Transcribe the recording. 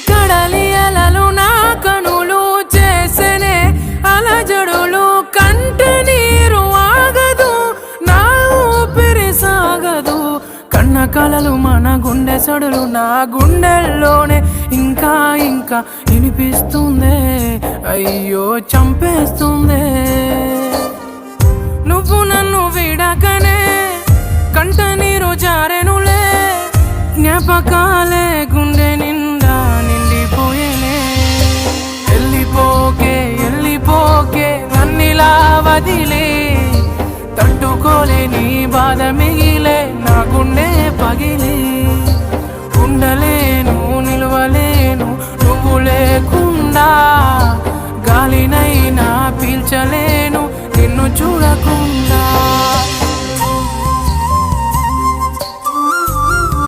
కడలి అలలు నా కనులు చేసనే అలజడులు కంట నీరు ఆగదు నా ఊపిరి సాగదు కన్న కలలు మన గుండె సడులు నా గుండెల్లోనే ఇంకా ఇంకా వినిపిస్తుందే అయ్యో చంపేస్తుందే నువ్వు నన్ను విడకనే కంట నీరు జారెనులే జ్ఞాపకాలే గుండె నిండా నిండిపోయేనే వెళ్ళిపోకే నన్నిలా వదిలే తట్టుకోలే నీ బాధ మిగిలే నా గుండె పగిలే